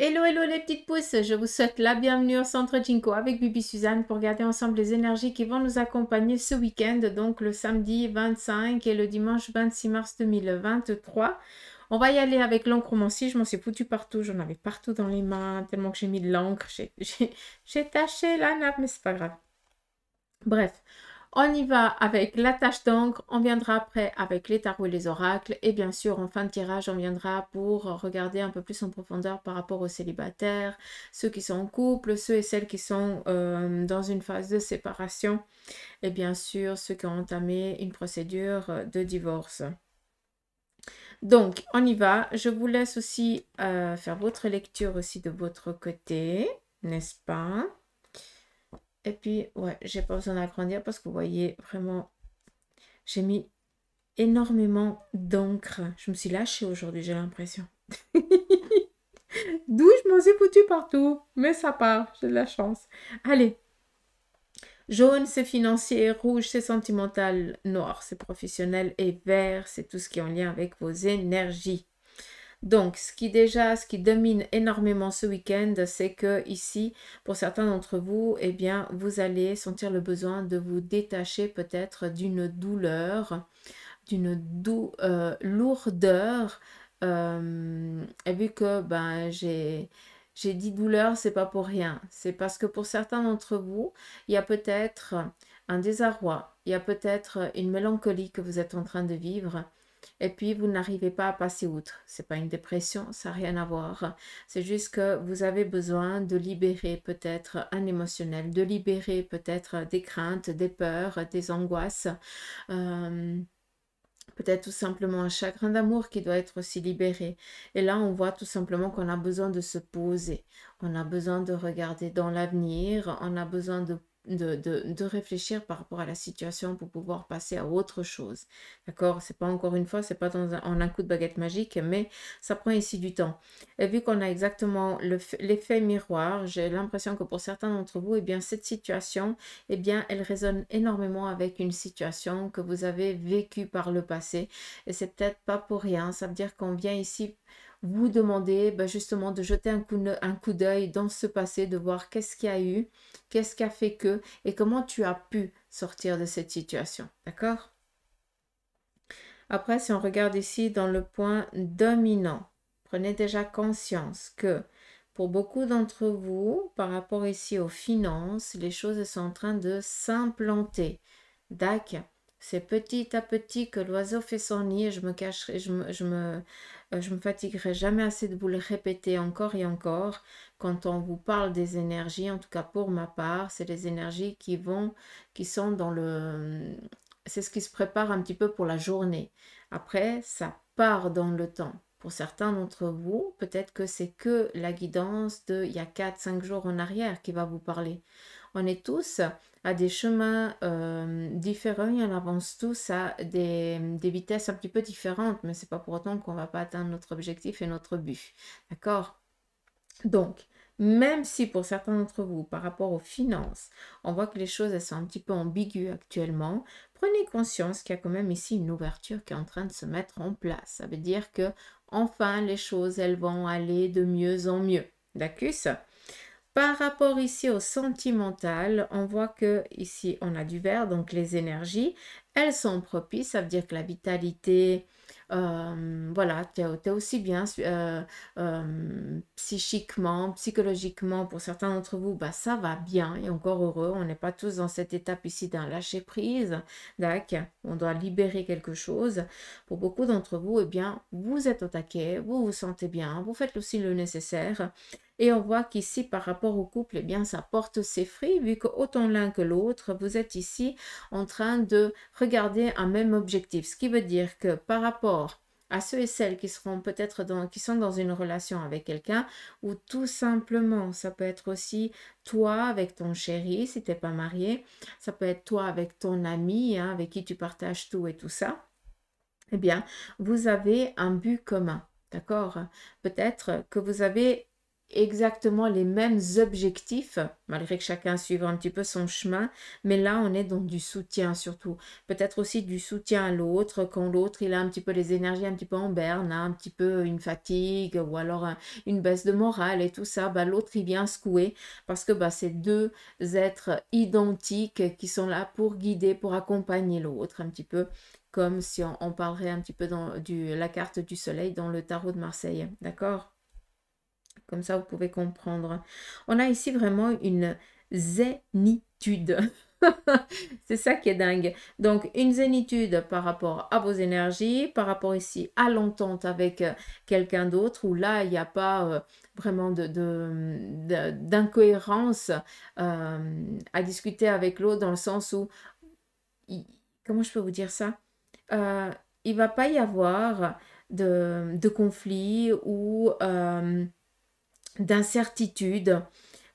Hello, hello les petites pousses, je vous souhaite la bienvenue au Centre Jinko avec Bibi Suzanne pour regarder ensemble les énergies qui vont nous accompagner ce week-end, donc le samedi 25 et le dimanche 26 mars 2023. On va y aller avec l'encromancie, je m'en suis foutu partout, j'en avais partout dans les mains, tellement que j'ai mis de l'encre, j'ai taché la nappe, mais c'est pas grave. Bref, on y va avec la tache d'encre, on viendra après avec les tarots et les oracles, et bien sûr, en fin de tirage, on viendra pour regarder un peu plus en profondeur par rapport aux célibataires, ceux qui sont en couple, ceux et celles qui sont dans une phase de séparation, et bien sûr, ceux qui ont entamé une procédure de divorce. Donc, on y va. Je vous laisse aussi faire votre lecture aussi de votre côté, n'est-ce pas? Et puis, ouais, j'ai pas besoin d'agrandir parce que vous voyez vraiment, j'ai mis énormément d'encre. Je me suis lâchée aujourd'hui, j'ai l'impression. D'où je m'en suis foutue partout. Mais ça part, j'ai de la chance. Allez. Jaune, c'est financier. Rouge, c'est sentimental. Noir, c'est professionnel. Et vert, c'est tout ce qui est en lien avec vos énergies. Donc, ce qui domine énormément ce week-end, c'est que ici, pour certains d'entre vous, eh bien, vous allez sentir le besoin de vous détacher peut-être d'une douleur, d'une lourdeur. Et vu que ben, j'ai dit douleur, c'est pas pour rien. C'est parce que pour certains d'entre vous, il y a peut-être un désarroi, il y a peut-être une mélancolie que vous êtes en train de vivre. Et puis, vous n'arrivez pas à passer outre. Ce n'est pas une dépression, ça n'a rien à voir. C'est juste que vous avez besoin de libérer peut-être un émotionnel, de libérer peut-être des craintes, des peurs, des angoisses. Peut-être tout simplement un chagrin d'amour qui doit être aussi libéré. Et là, on voit tout simplement qu'on a besoin de se poser. On a besoin de regarder dans l'avenir. On a besoin de réfléchir par rapport à la situation pour pouvoir passer à autre chose. D'accord? C'est pas encore une fois, c'est pas en un coup de baguette magique, mais ça prend ici du temps. Et vu qu'on a exactement l'effet miroir, j'ai l'impression que pour certains d'entre vous, eh bien, cette situation, eh bien, elle résonne énormément avec une situation que vous avez vécue par le passé. Et c'est peut-être pas pour rien. Ça veut dire qu'on vient ici vous demander justement de jeter un coup d'œil dans ce passé, de voir qu'est-ce qu'il y a eu, qu'est-ce qui a fait que, et comment tu as pu sortir de cette situation. D'accord? Après, si on regarde ici dans le point dominant, prenez déjà conscience que pour beaucoup d'entre vous, par rapport ici aux finances, les choses sont en train de s'implanter. D'accord? C'est petit à petit que l'oiseau fait son nid et je me cacherai, je me fatiguerai jamais assez de vous le répéter encore et encore. Quand on vous parle des énergies, en tout cas pour ma part, c'est les énergies qui sont dans c'est ce qui se prépare un petit peu pour la journée. Après, ça part dans le temps. Pour certains d'entre vous, peut-être que c'est que la guidance de il y a 4-5 jours en arrière qui va vous parler. On est tous à des chemins différents et on avance tous à des vitesses un petit peu différentes, mais c'est pas pour autant qu'on va pas atteindre notre objectif et notre but. D'accord? Donc, même si pour certains d'entre vous, par rapport aux finances, on voit que les choses elles sont un petit peu ambiguës actuellement, prenez conscience qu'il y a quand même ici une ouverture qui est en train de se mettre en place. Ça veut dire que enfin les choses elles vont aller de mieux en mieux. D'accord? Par rapport ici au sentimental, on voit que ici on a du vert, donc les énergies, elles sont propices, ça veut dire que la vitalité, voilà, tu es aussi bien psychiquement, psychologiquement, pour certains d'entre vous, bah, ça va bien et encore heureux, on n'est pas tous dans cette étape ici d'un lâcher-prise, d'accord, on doit libérer quelque chose. Pour beaucoup d'entre vous, eh bien, vous êtes au taquet, vous vous sentez bien, vous faites aussi le nécessaire. Et on voit qu'ici, par rapport au couple, eh bien, ça porte ses fruits, vu que autant l'un que l'autre, vous êtes ici en train de regarder un même objectif. Ce qui veut dire que par rapport à ceux et celles qui seront peut-être qui sont dans une relation avec quelqu'un, ou tout simplement, ça peut être aussi toi avec ton chéri, si tu n'es pas marié, ça peut être toi avec ton ami, hein, avec qui tu partages tout et tout ça, eh bien, vous avez un but commun, d'accord? Peut-être que vous avez exactement les mêmes objectifs, malgré que chacun suive un petit peu son chemin, mais là on est dans du soutien surtout. Peut-être aussi du soutien à l'autre, quand l'autre il a un petit peu les énergies un petit peu en berne, hein, un petit peu une fatigue ou alors une baisse de morale et tout ça, bah, l'autre il vient secouer parce que bah, c'est deux êtres identiques qui sont là pour guider, pour accompagner l'autre un petit peu. Comme si on parlerait un petit peu dans la carte du soleil dans le tarot de Marseille, d'accord? Comme ça, vous pouvez comprendre. On a ici vraiment une zénitude. C'est ça qui est dingue. Donc, une zénitude par rapport à vos énergies, par rapport ici à l'entente avec quelqu'un d'autre, où là, il n'y a pas vraiment d'incohérence à discuter avec l'autre, dans le sens où, il- comment je peux vous dire ça? Il va pas y avoir de conflit ou d'incertitude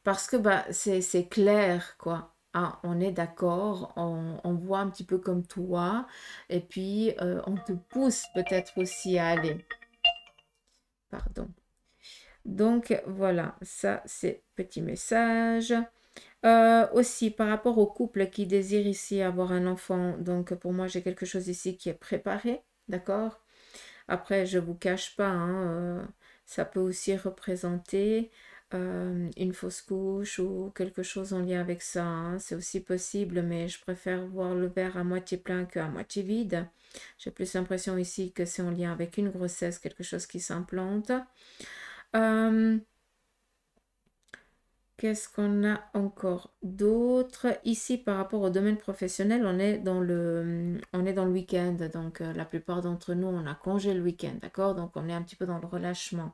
parce que bah, c'est clair, quoi. Ah, on est d'accord, on voit un petit peu comme toi, et puis on te pousse peut-être aussi à aller. Pardon. Donc voilà, ça c'est petit message. Aussi par rapport au couple qui désire ici avoir un enfant, donc pour moi j'ai quelque chose ici qui est préparé, d'accord? Après, je vous cache pas, hein, ça peut aussi représenter une fausse couche ou quelque chose en lien avec ça, hein. C'est aussi possible, mais je préfère voir le verre à moitié plein qu'à moitié vide. J'ai plus l'impression ici que c'est en lien avec une grossesse, quelque chose qui s'implante. Euh, Qu'est-ce qu'on a encore d'autre? Ici, par rapport au domaine professionnel, on est dans le week-end. Donc, la plupart d'entre nous, on a congé le week-end, d'accord? Donc, on est un petit peu dans le relâchement.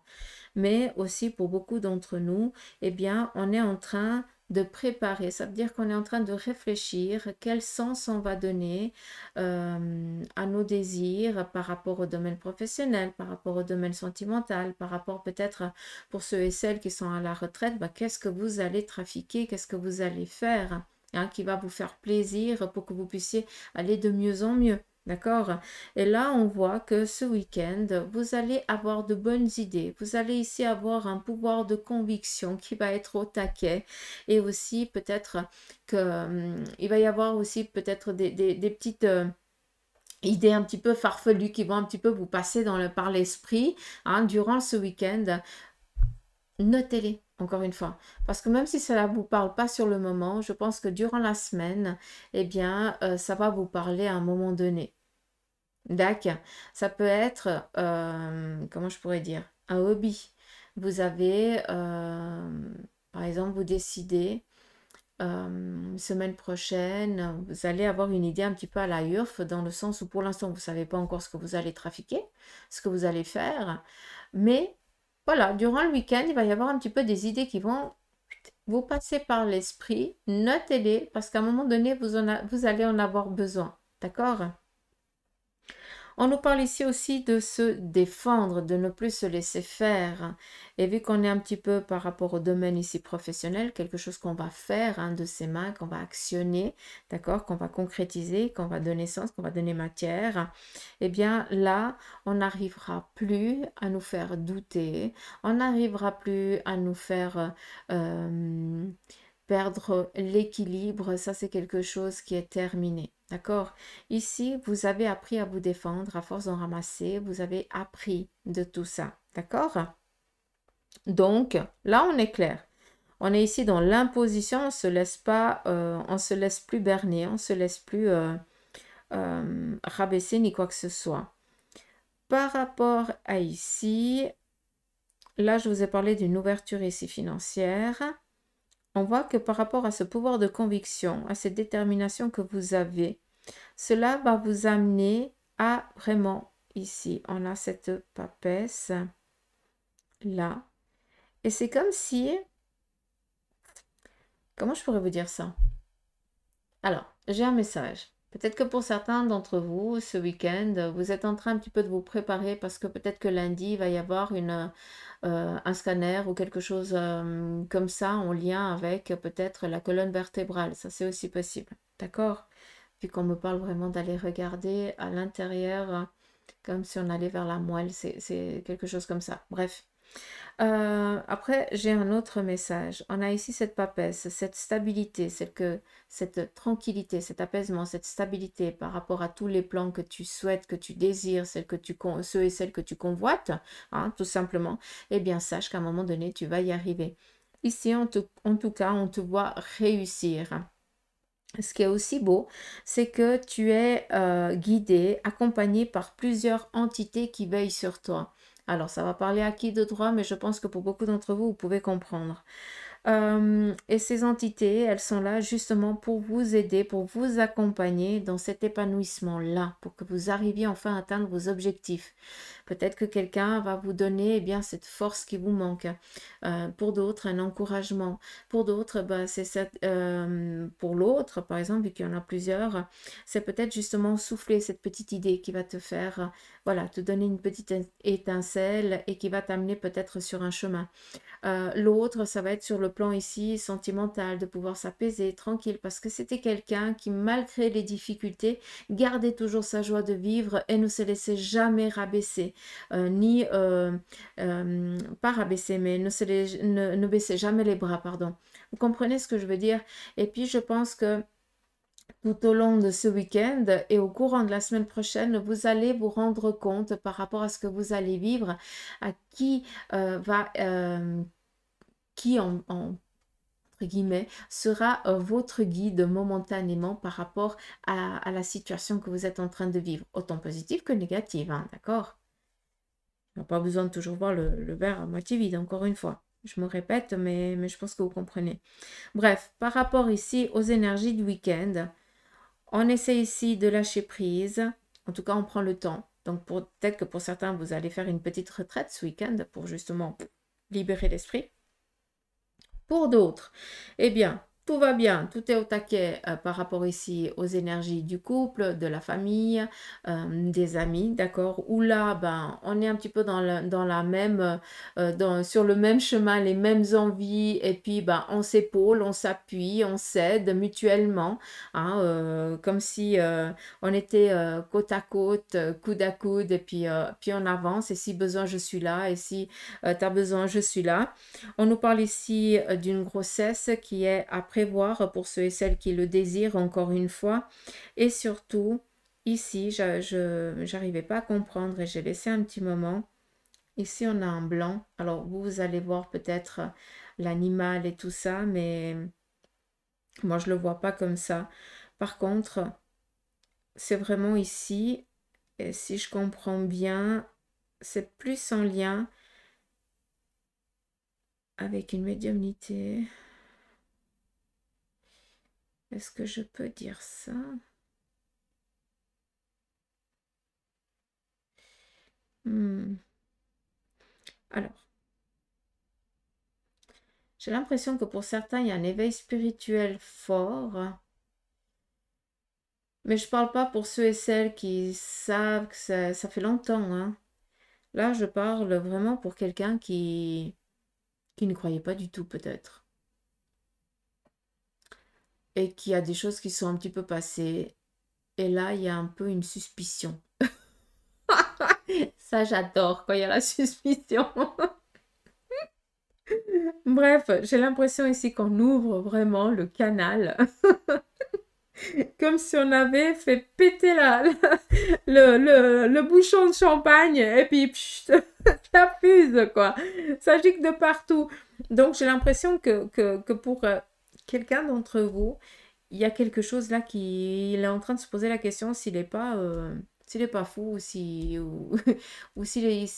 Mais aussi, pour beaucoup d'entre nous, eh bien, on est en train de préparer. Ça veut dire qu'on est en train de réfléchir quel sens on va donner à nos désirs par rapport au domaine professionnel, par rapport au domaine sentimental, par rapport peut-être pour ceux et celles qui sont à la retraite, bah, qu'est-ce que vous allez trafiquer, qu'est-ce que vous allez faire, hein, qui va vous faire plaisir pour que vous puissiez aller de mieux en mieux. D'accord? Et là, on voit que ce week-end, vous allez avoir de bonnes idées. Vous allez ici avoir un pouvoir de conviction qui va être au taquet. Et aussi, peut-être que, il va y avoir aussi peut-être des petites idées un petit peu farfelues qui vont un petit peu vous passer par l'esprit, hein, durant ce week-end. Notez-les, encore une fois. Parce que même si cela ne vous parle pas sur le moment, je pense que durant la semaine, eh bien, ça va vous parler à un moment donné. D'accord. Ça peut être, comment je pourrais dire, un hobby. Vous avez, par exemple, vous décidez, semaine prochaine, vous allez avoir une idée un petit peu à la URF, dans le sens où pour l'instant, vous ne savez pas encore ce que vous allez trafiquer, ce que vous allez faire. Mais voilà, durant le week-end, il va y avoir un petit peu des idées qui vont vous passer par l'esprit. Notez-les, parce qu'à un moment donné, vous allez en avoir besoin. D'accord? On nous parle ici aussi de se défendre, de ne plus se laisser faire. Et vu qu'on est un petit peu par rapport au domaine ici professionnel, quelque chose qu'on va faire, hein, de ses mains, qu'on va actionner, d'accord, qu'on va concrétiser, qu'on va donner sens, qu'on va donner matière, eh bien là, on n'arrivera plus à nous faire douter, on n'arrivera plus à nous faire perdre l'équilibre. Ça, c'est quelque chose qui est terminé. D'accord? Ici, vous avez appris à vous défendre à force d'en ramasser. Vous avez appris de tout ça. D'accord? Donc, là, on est clair. On est ici dans l'imposition. On ne se laisse pas, on se laisse plus berner. On ne se laisse plus rabaisser ni quoi que ce soit. Par rapport à ici, là, je vous ai parlé d'une ouverture ici financière. On voit que par rapport à ce pouvoir de conviction, à cette détermination que vous avez, cela va vous amener à vraiment, ici, on a cette papesse là. Et c'est comme si, comment je pourrais vous dire ça? Alors, j'ai un message. Peut-être que pour certains d'entre vous, ce week-end, vous êtes en train un petit peu de vous préparer parce que peut-être que lundi, il va y avoir un scanner ou quelque chose comme ça en lien avec peut-être la colonne vertébrale. Ça, c'est aussi possible. D'accord? Vu qu'on me parle vraiment d'aller regarder à l'intérieur, comme si on allait vers la moelle, c'est quelque chose comme ça. Bref. Après, j'ai un autre message. On a ici cette papesse, cette stabilité, cette tranquillité, cet apaisement, cette stabilité par rapport à tous les plans que tu souhaites, que tu désires, ceux et celles que tu convoites, hein, tout simplement. Eh bien, sache qu'à un moment donné, tu vas y arriver. Ici, en tout cas, on te voit réussir. Ce qui est aussi beau, c'est que tu es guidé, accompagné par plusieurs entités qui veillent sur toi. Alors, ça va parler à qui de droit, mais je pense que pour beaucoup d'entre vous, vous pouvez comprendre. Et ces entités, elles sont là justement pour vous aider, pour vous accompagner dans cet épanouissement-là, pour que vous arriviez enfin à atteindre vos objectifs. Peut-être que quelqu'un va vous donner eh bien, cette force qui vous manque. Pour d'autres, un encouragement. Pour d'autres, bah, pour l'autre, par exemple, vu qu'il y en a plusieurs, c'est peut-être justement souffler cette petite idée qui va te faire, voilà, te donner une petite étincelle et qui va t'amener peut-être sur un chemin. L'autre, ça va être sur le plan ici sentimental, de pouvoir s'apaiser, tranquille, parce que c'était quelqu'un qui, malgré les difficultés, gardait toujours sa joie de vivre et ne se laissait jamais rabaisser, ni pas rabaisser, mais ne baissait jamais les bras, pardon. Vous comprenez ce que je veux dire? Et puis, je pense que tout au long de ce week-end et au courant de la semaine prochaine, vous allez vous rendre compte par rapport à ce que vous allez vivre, à qui qui entre guillemets, sera votre guide momentanément par rapport à la situation que vous êtes en train de vivre, autant positive que négative, hein, d'accord? On n'a pas besoin de toujours voir le verre à moitié vide, encore une fois. Je me répète, mais je pense que vous comprenez. Bref, par rapport ici aux énergies du week-end, on essaie ici de lâcher prise. En tout cas, on prend le temps. Donc, peut-être que pour certains, vous allez faire une petite retraite ce week-end pour justement libérer l'esprit. Pour d'autres, eh bien, tout va bien, tout est au taquet par rapport ici aux énergies du couple, de la famille, des amis, d'accord? Où là, ben, on est un petit peu dans la même, sur le même chemin, les mêmes envies, et puis ben, on s'épaule, on s'appuie, on s'aide mutuellement, hein, comme si on était côte à côte, coude à coude, et puis on avance, et si besoin, je suis là, et si tu as besoin, je suis là. On nous parle ici d'une grossesse qui est à prévoir pour ceux et celles qui le désirent, encore une fois. Et surtout, ici, je n'arrivais pas à comprendre et j'ai laissé un petit moment. Ici, on a un blanc. Alors, vous allez voir peut-être l'animal et tout ça, mais moi, je ne le vois pas comme ça. Par contre, c'est vraiment ici, et si je comprends bien, c'est plus en lien avec une médiumnité. Est-ce que je peux dire ça? Alors, j'ai l'impression que pour certains, il y a un éveil spirituel fort, mais je ne parle pas pour ceux et celles qui savent que ça fait longtemps, hein. Là, je parle vraiment pour quelqu'un qui ne croyait pas du tout, peut-être, et qui a des choses qui sont un petit peu passées. Et là, il y a un peu une suspicion. Ça, j'adore quand il y a la suspicion. Bref, j'ai l'impression ici qu'on ouvre vraiment le canal. Comme si on avait fait péter le bouchon de champagne et puis pfft, ça fuse, quoi. Ça gicle de partout. Donc, j'ai l'impression que pour quelqu'un d'entre vous, il y a quelque chose là qui il est en train de se poser la question s'il est pas fou ou s'il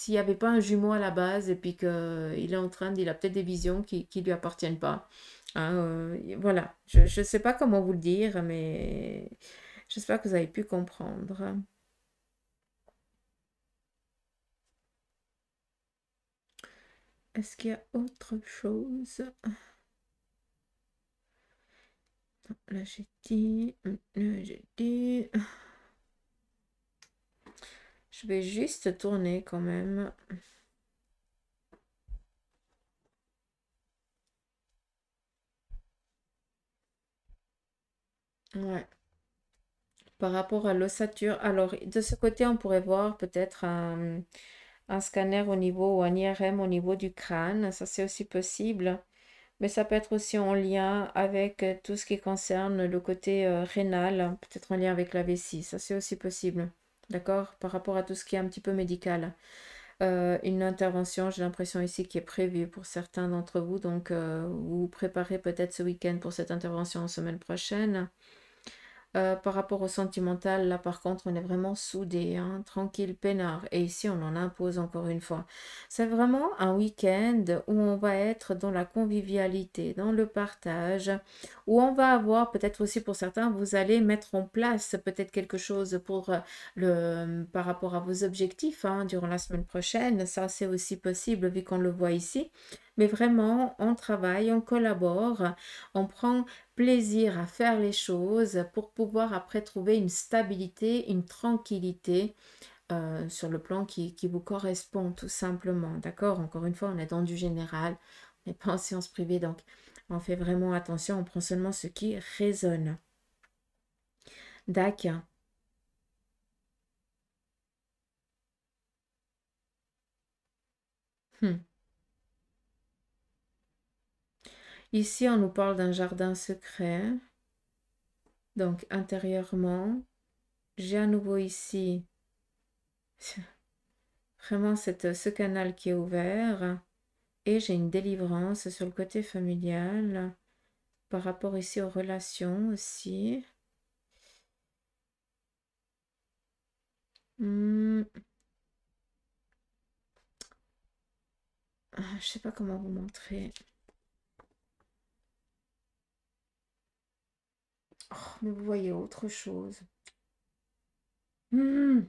n'y avait pas un jumeau à la base et puis il a peut-être des visions qui lui appartiennent pas. Hein, voilà, je ne sais pas comment vous le dire, mais j'espère que vous avez pu comprendre. Est-ce qu'il y a autre chose? Là, j'ai dit, là, j'ai dit. Je vais juste tourner quand même. Ouais. Par rapport à l'ossature. Alors, de ce côté, on pourrait voir peut-être un scanner au niveau ou un IRM au niveau du crâne, ça c'est aussi possible. Mais ça peut être aussi en lien avec tout ce qui concerne le côté rénal, peut-être en lien avec la vessie, ça c'est aussi possible. D'accord? Par rapport à tout ce qui est un petit peu médical. Une intervention, j'ai l'impression ici, qui est prévue pour certains d'entre vous. Donc, vous préparez peut-être ce week-end pour cette intervention semaine prochaine. Par rapport au sentimental, là par contre, on est vraiment soudés, hein, tranquille, peinard. Et ici, on en impose encore une fois. C'est vraiment un week-end où on va être dans la convivialité, dans le partage, où on va avoir, peut-être aussi pour certains, vous allez mettre en place peut-être quelque chose pour par rapport à vos objectifs hein, durant la semaine prochaine. Ça, c'est aussi possible vu qu'on le voit ici. Mais vraiment, on travaille, on collabore, on prend plaisir à faire les choses pour pouvoir après trouver une stabilité, une tranquillité sur le plan qui vous correspond tout simplement. D'accord? Encore une fois, on est dans du général, on n'est pas en séance privée, donc on fait vraiment attention, on prend seulement ce qui résonne. D'accord. Hmm. Ici, on nous parle d'un jardin secret. Donc, intérieurement, j'ai à nouveau ici vraiment ce canal qui est ouvert. Et j'ai une délivrance sur le côté familial par rapport ici aux relations aussi. Hmm. Je sais pas comment vous montrer. Oh, mais vous voyez autre chose. Hmm.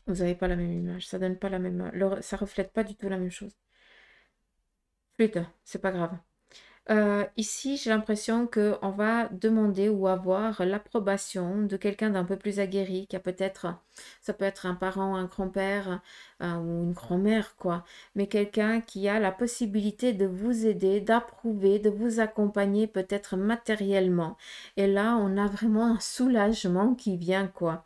Vous n'avez pas la même image. Ça donne pas la même. Ça reflète pas du tout la même chose. Flûte, c'est pas grave. Ici, j'ai l'impression qu'on va demander ou avoir l'approbation de quelqu'un d'un peu plus aguerri, qui a peut-être, ça peut être un parent, un grand-père ou une grand-mère, quoi, mais quelqu'un qui a la possibilité de vous aider, d'approuver, de vous accompagner peut-être matériellement. Et là, on a vraiment un soulagement qui vient, quoi.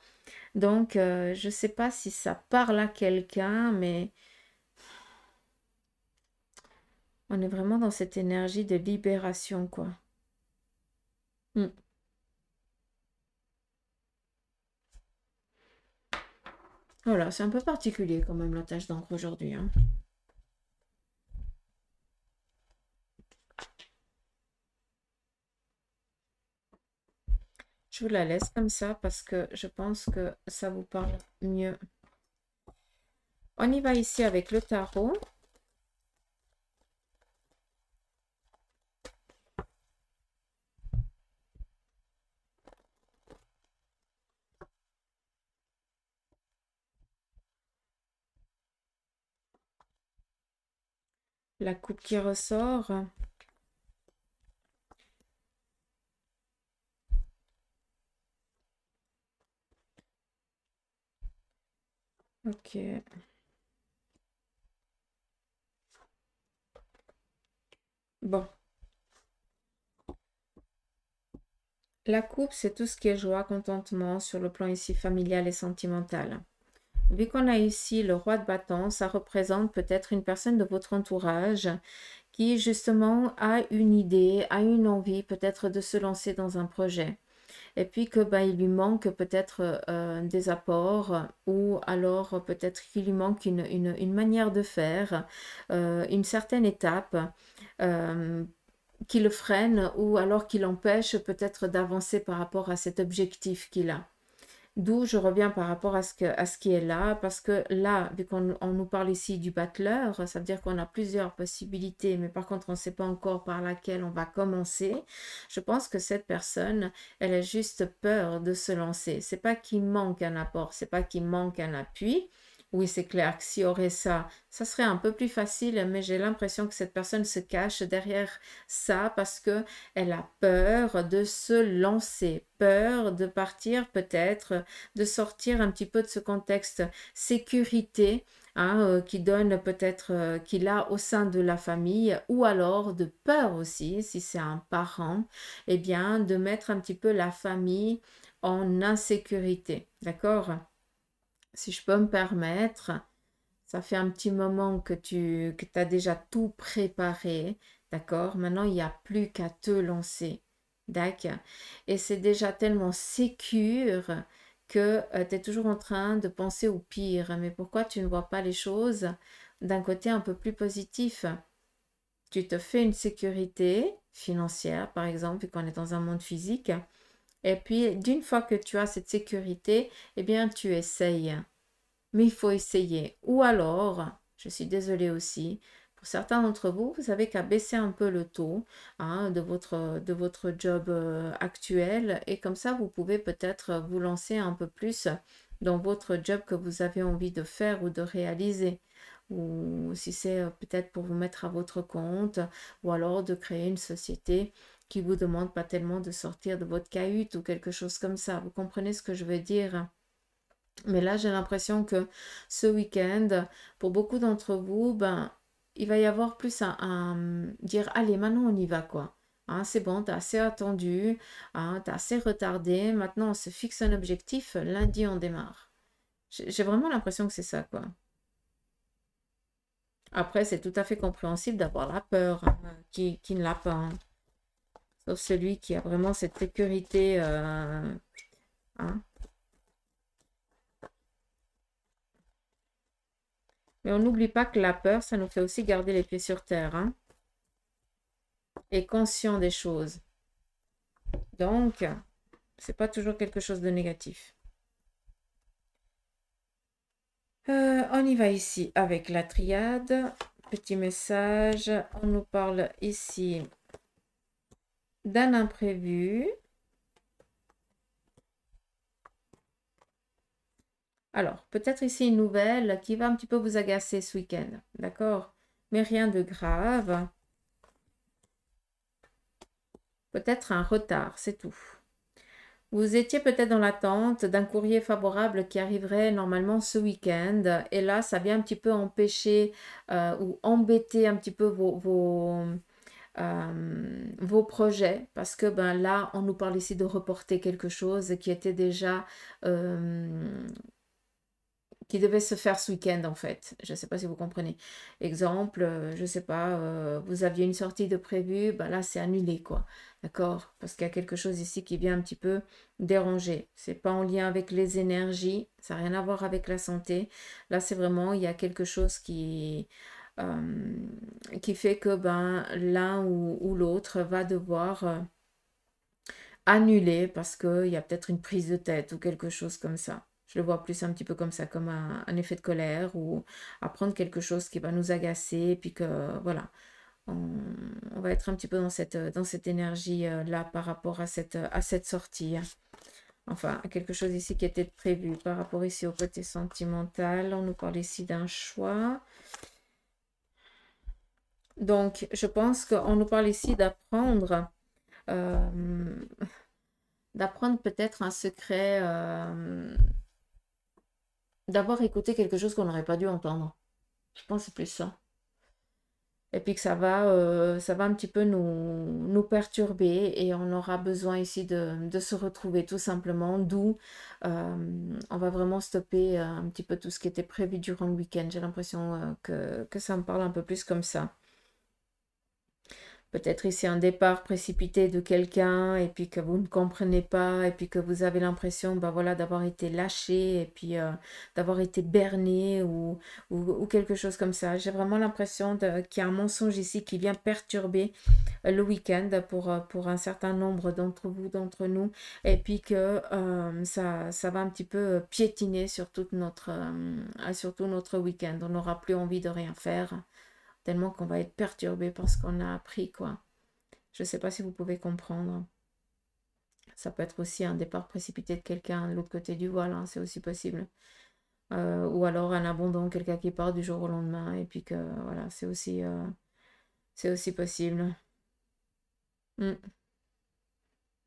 Donc, je ne sais pas si ça parle à quelqu'un, mais on est vraiment dans cette énergie de libération, quoi. Mm. Voilà, c'est un peu particulier quand même la tâche d'encre aujourd'hui, hein. Je vous la laisse comme ça parce que je pense que ça vous parle mieux. On y va ici avec le tarot. La coupe qui ressort. Ok. Bon. La coupe, c'est tout ce qui est joie, contentement sur le plan ici familial et sentimental. Vu qu'on a ici le roi de bâton, ça représente peut-être une personne de votre entourage qui justement a une idée, a une envie peut-être de se lancer dans un projet. Et puis que bah, il lui manque peut-être des apports ou alors peut-être qu'il lui manque une manière de faire, une certaine étape euh, qui le freine ou alors qui l'empêche peut-être d'avancer par rapport à cet objectif qu'il a. D'où je reviens par rapport à ce qui est là, parce que là, vu qu'on nous parle ici du battleur, ça veut dire qu'on a plusieurs possibilités, mais par contre, on ne sait pas encore par laquelle on va commencer. Je pense que cette personne, elle a juste peur de se lancer. C'est pas qu'il manque un apport, c'est pas qu'il manque un appui. Oui, c'est clair que s'il y aurait ça, ça serait un peu plus facile, mais j'ai l'impression que cette personne se cache derrière ça parce que elle a peur de se lancer, peur de partir peut-être, de sortir un petit peu de ce contexte sécurité hein, qui donne peut-être qu'il a au sein de la famille, ou alors de peur aussi, si c'est un parent, eh bien de mettre un petit peu la famille en insécurité, d'accord? si je peux me permettre, ça fait un petit moment que tu as déjà tout préparé, d'accord? Maintenant, il n'y a plus qu'à te lancer, d'accord? Et c'est déjà tellement sécure que tu es toujours en train de penser au pire. Mais pourquoi tu ne vois pas les choses d'un côté un peu plus positif? Tu te fais une sécurité financière, par exemple, vu qu'on est dans un monde physique. Et puis, d'une fois que tu as cette sécurité, eh bien, tu essayes. Mais il faut essayer. Ou alors, je suis désolée aussi, pour certains d'entre vous, vous avez qu'à baisser un peu le taux hein, de votre job actuel. Et comme ça, vous pouvez peut-être vous lancer un peu plus dans votre job que vous avez envie de faire ou de réaliser. Ou si c'est peut-être pour vous mettre à votre compte, ou alors de créer une société qui vous demande pas tellement de sortir de votre cahute ou quelque chose comme ça. Vous comprenez ce que je veux dire? Mais là, j'ai l'impression que ce week-end, pour beaucoup d'entre vous, ben, il va y avoir plus dire, allez, maintenant on y va, quoi. Hein, c'est bon, t'as assez attendu, hein, t'as assez retardé, maintenant on se fixe un objectif, lundi on démarre. J'ai vraiment l'impression que c'est ça, quoi. Après, c'est tout à fait compréhensible d'avoir la peur, hein, qui ne l'a pas, hein. Sauf celui qui a vraiment cette sécurité, hein. Mais on n'oublie pas que la peur, ça nous fait aussi garder les pieds sur terre, hein, et conscient des choses. Donc, c'est pas toujours quelque chose de négatif. On y va ici avec la triade. Petit message. On nous parle ici d'un imprévu. Alors, peut-être ici une nouvelle qui va un petit peu vous agacer ce week-end. D'accord? Mais rien de grave. Peut-être un retard, c'est tout. Vous étiez peut-être dans l'attente d'un courrier favorable qui arriverait normalement ce week-end. Et là, ça vient un petit peu empêcher ou embêter un petit peu vos projets. Parce que ben, là, on nous parle ici de reporter quelque chose qui était déjà qui devait se faire ce week-end en fait. Je ne sais pas si vous comprenez. Exemple, je ne sais pas, vous aviez une sortie de prévue, ben là c'est annulé quoi. D'accord? Parce qu'il y a quelque chose ici qui vient un petit peu déranger. C'est pas en lien avec les énergies, ça n'a rien à voir avec la santé. Là c'est vraiment, il y a quelque chose qui fait que ben, l'un ou l'autre va devoir annuler parce qu'il y a peut-être une prise de tête ou quelque chose comme ça. Je le vois plus un petit peu comme ça, comme un effet de colère ou apprendre quelque chose qui va nous agacer et puis que voilà, on va être un petit peu dans cette énergie-là par rapport à cette sortie. Enfin, quelque chose ici qui était prévu par rapport ici au côté sentimental. On nous parle ici d'un choix. Donc, je pense qu'on nous parle ici euh, d'apprendre peut-être un secret, d'avoir écouté quelque chose qu'on n'aurait pas dû entendre. Je pense que c'est plus ça. Et puis que ça va un petit peu nous perturber et on aura besoin ici de se retrouver tout simplement. D'où on va vraiment stopper un petit peu tout ce qui était prévu durant le week-end. J'ai l'impression que ça me parle un peu plus comme ça. Peut-être ici un départ précipité de quelqu'un et puis que vous ne comprenez pas et puis que vous avez l'impression bah voilà, d'avoir été lâché et puis d'avoir été berné ou quelque chose comme ça. J'ai vraiment l'impression qu'il y a un mensonge ici qui vient perturber le week-end pour un certain nombre d'entre vous, d'entre nous et puis que ça va un petit peu piétiner sur tout notre week-end. On n'aura plus envie de rien faire tellement qu'on va être perturbé par ce qu'on a appris, quoi. Je ne sais pas si vous pouvez comprendre. Ça peut être aussi un départ précipité de quelqu'un de l'autre côté du voile, hein, c'est aussi possible. Ou alors un abandon, quelqu'un qui part du jour au lendemain, et puis que voilà, c'est aussi possible. Hmm.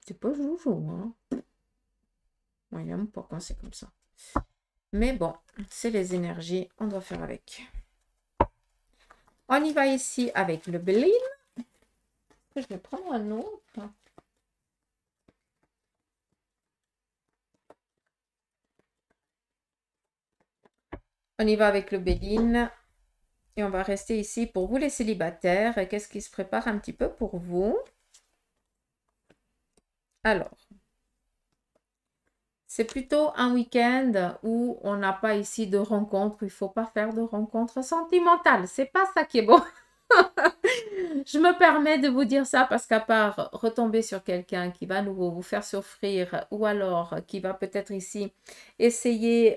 C'est pas joujou, hein. Moi, il n'aime pas quand c'est comme ça. Mais bon, c'est les énergies, on doit faire avec. On y va ici avec le Bélin. Je vais prendre un autre. On y va avec le Béline. Et on va rester ici pour vous les célibataires. Qu'est-ce qui se prépare un petit peu pour vous? Alors, c'est plutôt un week-end où on n'a pas ici de rencontre. Il ne faut pas faire de rencontres sentimentales. C'est pas ça qui est bon. Je me permets de vous dire ça parce qu'à part retomber sur quelqu'un qui va à nouveau vous faire souffrir ou alors qui va peut-être ici essayer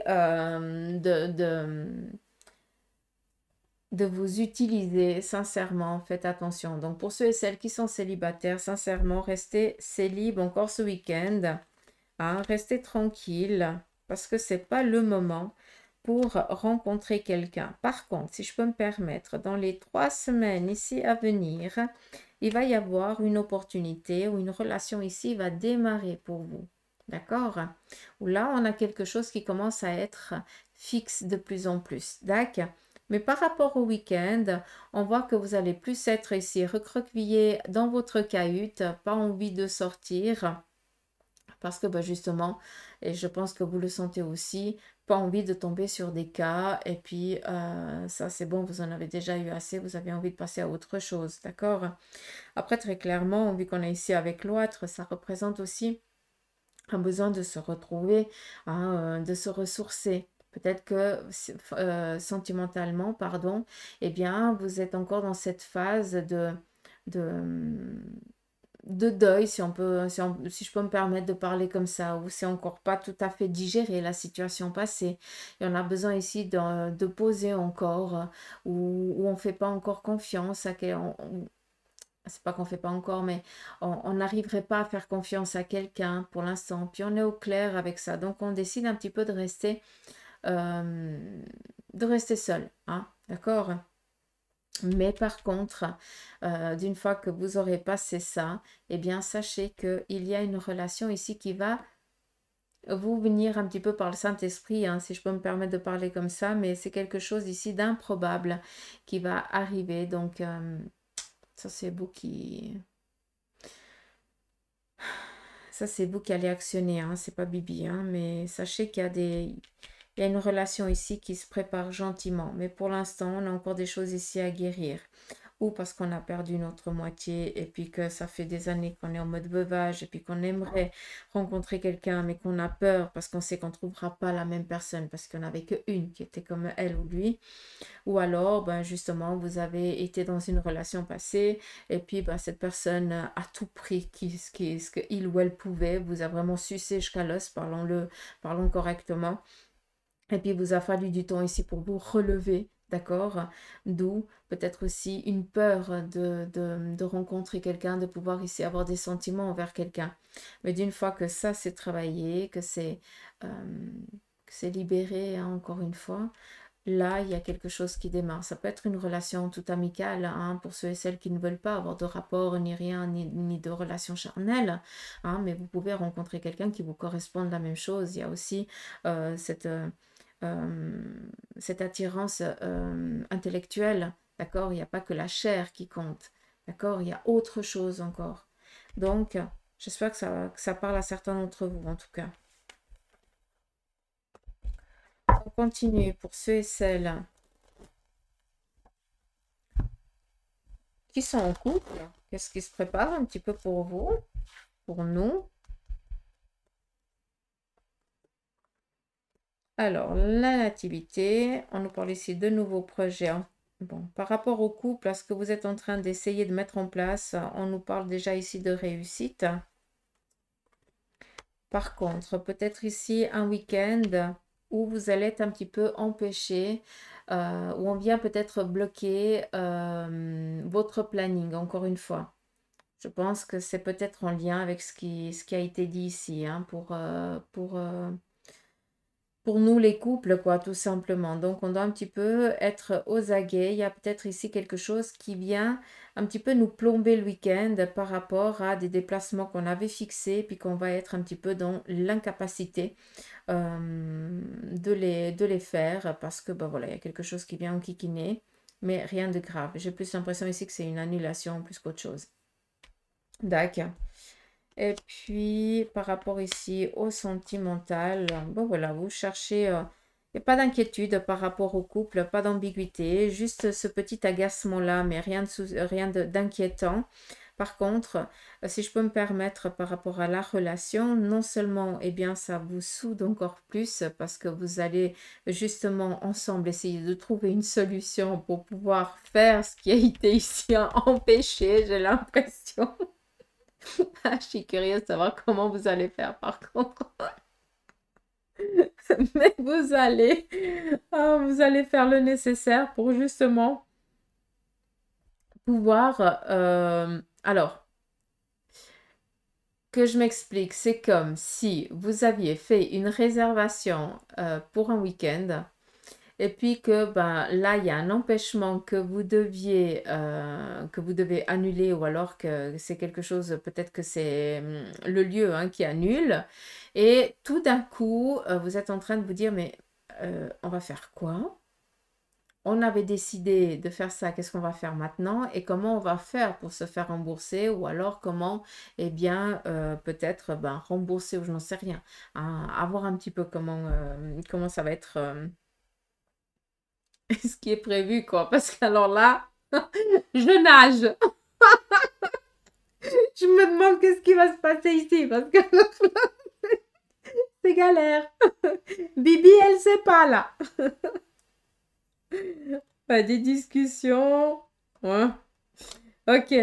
de vous utiliser, sincèrement, faites attention. Donc pour ceux et celles qui sont célibataires, sincèrement, restez célib encore ce week-end. Hein, restez tranquille parce que c'est pas le moment pour rencontrer quelqu'un. Par contre, si je peux me permettre, dans les 3 semaines ici à venir, il va y avoir une opportunité ou une relation ici va démarrer pour vous. D'accord? Où là, on a quelque chose qui commence à être fixe de plus en plus. D'accord? Mais par rapport au week-end, on voit que vous allez plus être ici recroquevillé dans votre cahute, pas envie de sortir. Parce que justement, et je pense que vous le sentez aussi, pas envie de tomber sur des cas. Et puis, ça c'est bon, vous en avez déjà eu assez, vous avez envie de passer à autre chose, d'accord? Après, très clairement, vu qu'on est ici avec l'autre, ça représente aussi un besoin de se retrouver, hein, de se ressourcer. Peut-être que sentimentalement, pardon, eh bien, vous êtes encore dans cette phase de, de deuil, si je peux me permettre de parler comme ça, où c'est encore pas tout à fait digéré la situation passée. Et on a besoin ici de poser encore, où on ne fait pas encore confiance à c'est pas qu'on fait pas encore, mais on n'arriverait pas à faire confiance à quelqu'un pour l'instant. Puis on est au clair avec ça. Donc on décide un petit peu de rester seul, hein, d'accord? Mais par contre, d'une fois que vous aurez passé ça, eh bien, sachez qu'il y a une relation ici qui va vous venir un petit peu par le Saint-Esprit, hein, si je peux me permettre de parler comme ça, mais c'est quelque chose ici d'improbable qui va arriver. Donc, ça, c'est vous qui... Ça, c'est vous qui allez actionner, hein, c'est pas Bibi, hein, mais sachez qu'il y a il y a une relation ici qui se prépare gentiment. Mais pour l'instant, on a encore des choses ici à guérir. Ou parce qu'on a perdu notre moitié et puis que ça fait des années qu'on est en mode veuvage et puis qu'on aimerait rencontrer quelqu'un mais qu'on a peur parce qu'on sait qu'on ne trouvera pas la même personne parce qu'on n'avait qu'une qui était comme elle ou lui. Ou alors, justement, vous avez été dans une relation passée et puis cette personne a tout pris ce qu'il ou elle pouvait, vous a vraiment sucé jusqu'à l'os, parlons correctement. Et puis, il vous a fallu du temps ici pour vous relever, d'accord? D'où peut-être aussi une peur de rencontrer quelqu'un, de pouvoir ici avoir des sentiments envers quelqu'un. Mais d'une fois que ça c'est travaillé, que c'est libéré, hein, encore une fois, là, il y a quelque chose qui démarre. Ça peut être une relation toute amicale, hein, pour ceux et celles qui ne veulent pas avoir de rapport, ni rien, ni de relation charnelle, hein, mais vous pouvez rencontrer quelqu'un qui vous correspond de la même chose. Il y a aussi euh, cette attirance intellectuelle, d'accord? Il n'y a pas que la chair qui compte, d'accord? Il y a autre chose encore. Donc, j'espère que ça parle à certains d'entre vous, en tout cas. On continue pour ceux et celles qui sont en couple. Qu'est-ce qui se prépare un petit peu pour vous, pour nous? Alors, la nativité, on nous parle ici de nouveaux projets. Bon, par rapport au couple, à ce que vous êtes en train d'essayer de mettre en place, on nous parle déjà ici de réussite. Par contre, peut-être ici un week-end où vous allez être un petit peu empêché, où on vient peut-être bloquer votre planning, encore une fois. Je pense que c'est peut-être en lien avec ce qui a été dit ici, hein, pour nous les couples, quoi, tout simplement. Donc, on doit un petit peu être aux aguets. Il y a peut-être ici quelque chose qui vient un petit peu nous plomber le week-end par rapport à des déplacements qu'on avait fixés, puis qu'on va être un petit peu dans l'incapacité de les faire parce que, voilà, il y a quelque chose qui vient enquiquiner, mais rien de grave. J'ai plus l'impression ici que c'est une annulation plus qu'autre chose. D'accord. Et puis, par rapport ici au sentimental, voilà, vous cherchez Il n'y a pas d'inquiétude par rapport au couple, pas d'ambiguïté, juste ce petit agacement-là, mais rien d'inquiétant. Par contre, si je peux me permettre par rapport à la relation, non seulement, eh bien, ça vous soude encore plus parce que vous allez justement ensemble essayer de trouver une solution pour pouvoir faire ce qui a été ici empêché, j'ai l'impression. Je suis curieuse de savoir comment vous allez faire par contre. Mais vous allez faire le nécessaire pour justement pouvoir... alors, que je m'explique, c'est comme si vous aviez fait une réservation pour un week-end et puis que ben, là, il y a un empêchement que vous devez annuler ou alors que c'est quelque chose, peut-être que c'est le lieu hein, qui annule. Et tout d'un coup, vous êtes en train de vous dire, mais on va faire quoi? On avait décidé de faire ça, qu'est-ce qu'on va faire maintenant et comment on va faire pour se faire rembourser ou alors comment, eh bien, peut-être ben, rembourser ou je n'en sais rien. Hein, à voir un petit peu comment ça va être, ce qui est prévu, quoi. Parce qu'alors là, je nage. Je me demande qu'est-ce qui va se passer ici parce que c'est galère. Bibi, elle sait pas là. Pas des discussions. Ouais. Ok.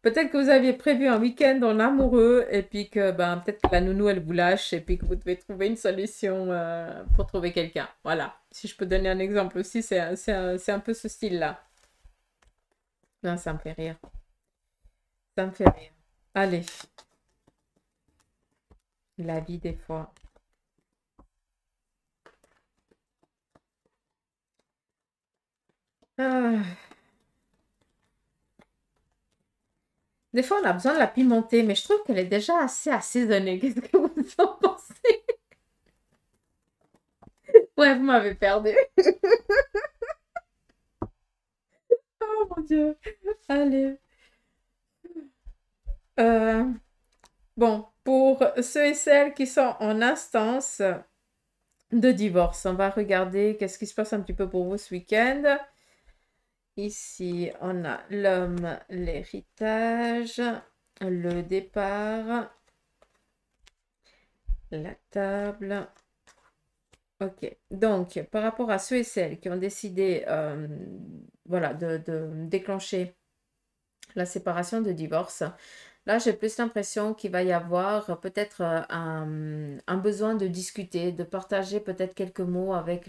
Peut-être que vous aviez prévu un week-end en amoureux et puis que ben, peut-être que la nounou elle vous lâche et puis que vous devez trouver une solution pour trouver quelqu'un. Voilà. Si je peux donner un exemple aussi, c'est un peu ce style-là. Non, ça me fait rire. Ça me fait rire. Allez, la vie des fois. Ah. Des fois, on a besoin de la pimenter, mais je trouve qu'elle est déjà assez assaisonnée. Qu'est-ce que vous en pensez? Ouais, vous m'avez perdu. Oh mon Dieu. Allez. Euh, bon, pour ceux et celles qui sont en instance de divorce, on va regarder qu'est-ce qui se passe un petit peu pour vous ce week-end. Ici, on a l'homme, l'héritage, le départ, la table. Ok, donc par rapport à ceux et celles qui ont décidé voilà, de déclencher la séparation de divorce, là j'ai plus l'impression qu'il va y avoir peut-être un besoin de discuter, de partager peut-être quelques mots avec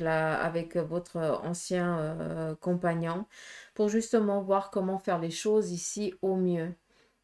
votre ancien compagnon pour justement voir comment faire les choses ici au mieux.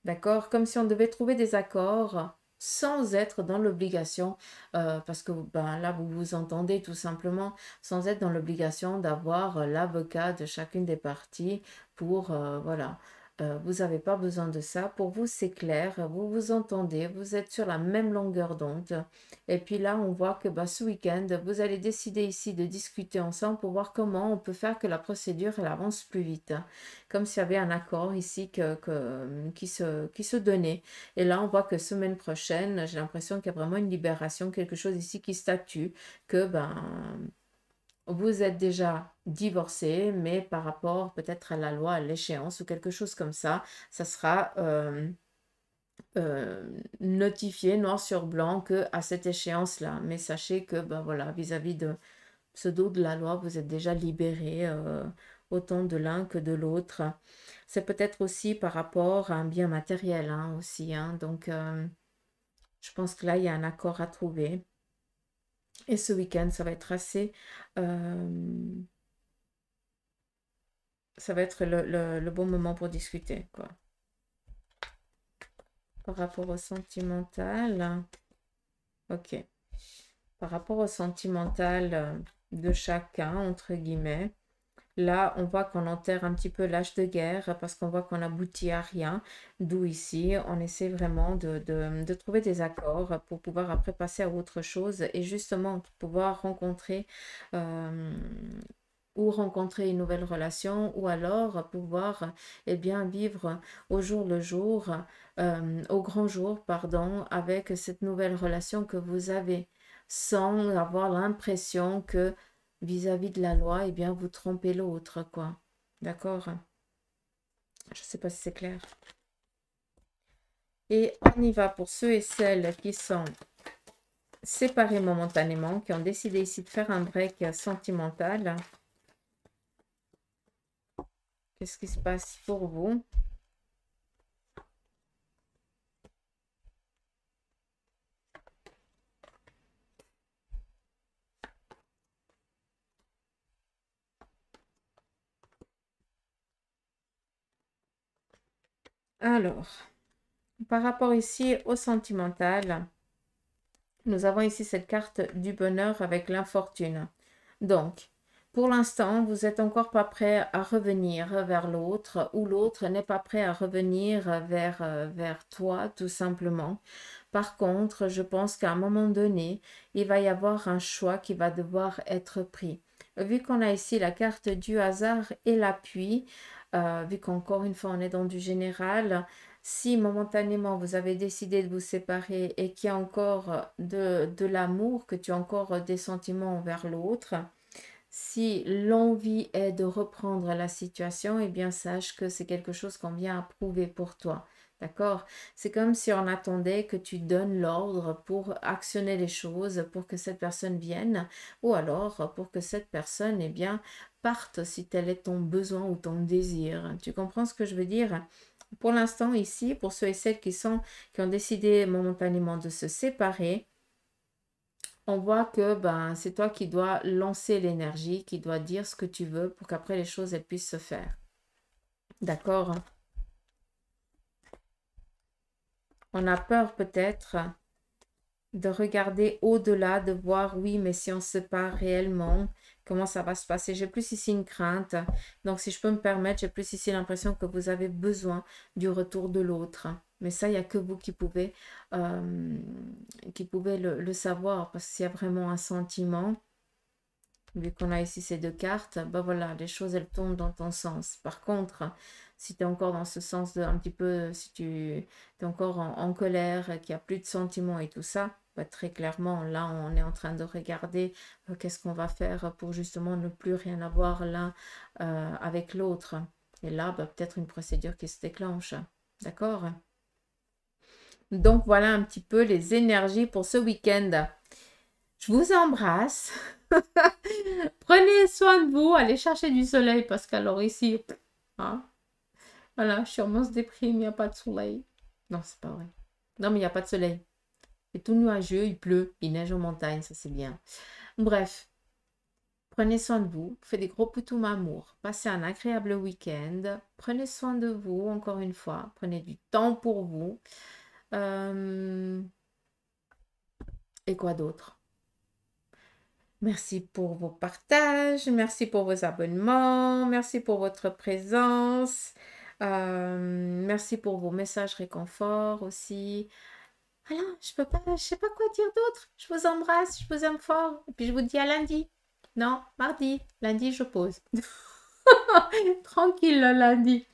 D'accord? Comme si on devait trouver des accords sans être dans l'obligation, parce que ben, là, vous vous entendez tout simplement, sans être dans l'obligation d'avoir l'avocat de chacune des parties pour, voilà. Vous n'avez pas besoin de ça. Pour vous, c'est clair. Vous vous entendez. Vous êtes sur la même longueur d'onde. Et puis là, on voit que bah, ce week-end, vous allez décider ici de discuter ensemble pour voir comment on peut faire que la procédure elle avance plus vite, comme s'il y avait un accord ici qui se donnait. Et là, on voit que semaine prochaine, j'ai l'impression qu'il y a vraiment une libération, quelque chose ici qui statue, que ben, vous êtes déjà divorcé, mais par rapport peut-être à la loi, à l'échéance ou quelque chose comme ça sera notifié noir sur blanc que à cette échéance-là. Mais sachez que ben, voilà, vis-à-vis de pseudo de la loi, vous êtes déjà libéré autant de l'un que de l'autre. C'est peut-être aussi par rapport à un bien matériel hein, aussi. Hein. Donc, je pense que là, il y a un accord à trouver. Et ce week-end, ça va être assez... ça va être le bon moment pour discuter, quoi. Par rapport au sentimental, ok. Par rapport au sentimental de chacun, entre guillemets, là, on voit qu'on enterre un petit peu l'âge de guerre parce qu'on voit qu'on n'aboutit à rien. D'où ici, on essaie vraiment de trouver des accords pour pouvoir après passer à autre chose et justement pour pouvoir rencontrer ou rencontrer une nouvelle relation ou alors pouvoir eh bien, vivre au jour le jour, au grand jour, pardon, avec cette nouvelle relation que vous avez. sans avoir l'impression que vis-à-vis de la loi, eh bien, vous trompez l'autre, quoi. D'accord? Je ne sais pas si c'est clair. Et on y va pour ceux et celles qui sont séparés momentanément, qui ont décidé ici de faire un break sentimental. Qu'est-ce qui se passe pour vous? Alors, par rapport ici au sentimental, nous avons ici cette carte du bonheur avec l'infortune. Donc, pour l'instant, vous n'êtes encore pas prêt à revenir vers l'autre ou l'autre n'est pas prêt à revenir vers toi, tout simplement. Par contre, je pense qu'à un moment donné, il va y avoir un choix qui va devoir être pris. Vu qu'on a ici la carte du hasard et l'appui, vu qu'encore une fois, on est dans du général, si momentanément vous avez décidé de vous séparer et qu'il y a encore de l'amour, que tu as encore des sentiments envers l'autre, si l'envie est de reprendre la situation, eh bien sache que c'est quelque chose qu'on vient approuver pour toi. D'accord? C'est comme si on attendait que tu donnes l'ordre pour actionner les choses, pour que cette personne vienne, ou alors pour que cette personne, eh bien, parte si tel est ton besoin ou ton désir. Tu comprends ce que je veux dire? Pour l'instant, ici, pour ceux et celles qui ont décidé momentanément de se séparer, on voit que ben, c'est toi qui dois lancer l'énergie, qui dois dire ce que tu veux pour qu'après les choses elles puissent se faire. D'accord? On a peur peut-être de regarder au-delà, de voir, oui, mais si on se sépare réellement, comment ça va se passer? J'ai plus ici une crainte. Donc, si je peux me permettre, j'ai plus ici l'impression que vous avez besoin du retour de l'autre. Mais ça, il n'y a que vous qui pouvez le savoir, parce qu'il y a vraiment un sentiment. Vu qu'on a ici ces deux cartes, ben voilà, les choses, elles tournent dans ton sens. Par contre, si tu es encore dans ce sens de un petit peu, si tu es encore en colère, qu'il n'y a plus de sentiments et tout ça, ben très clairement, là, on est en train de regarder qu'est-ce qu'on va faire pour justement ne plus rien avoir l'un avec l'autre. Et là, ben, peut-être une procédure qui se déclenche. D'accord? Donc, voilà un petit peu les énergies pour ce week-end. Je vous embrasse. Prenez soin de vous. Allez chercher du soleil parce qu'alors ici, hein, voilà, sûrement se déprime, il n'y a pas de soleil. Non, c'est pas vrai. Non, mais il n'y a pas de soleil. C'est tout nuageux, il pleut, il neige en montagne, ça c'est bien. Bref, prenez soin de vous. Faites des gros poutous amour. Passez un agréable week-end. Prenez soin de vous, encore une fois. Prenez du temps pour vous. Et quoi d'autre? Merci pour vos partages, merci pour vos abonnements, merci pour votre présence, merci pour vos messages réconfort aussi. Voilà, je sais pas quoi dire d'autre. Je vous embrasse, je vous aime fort. Et puis je vous dis à lundi. Non, mardi. Lundi, je pose. Tranquille le lundi.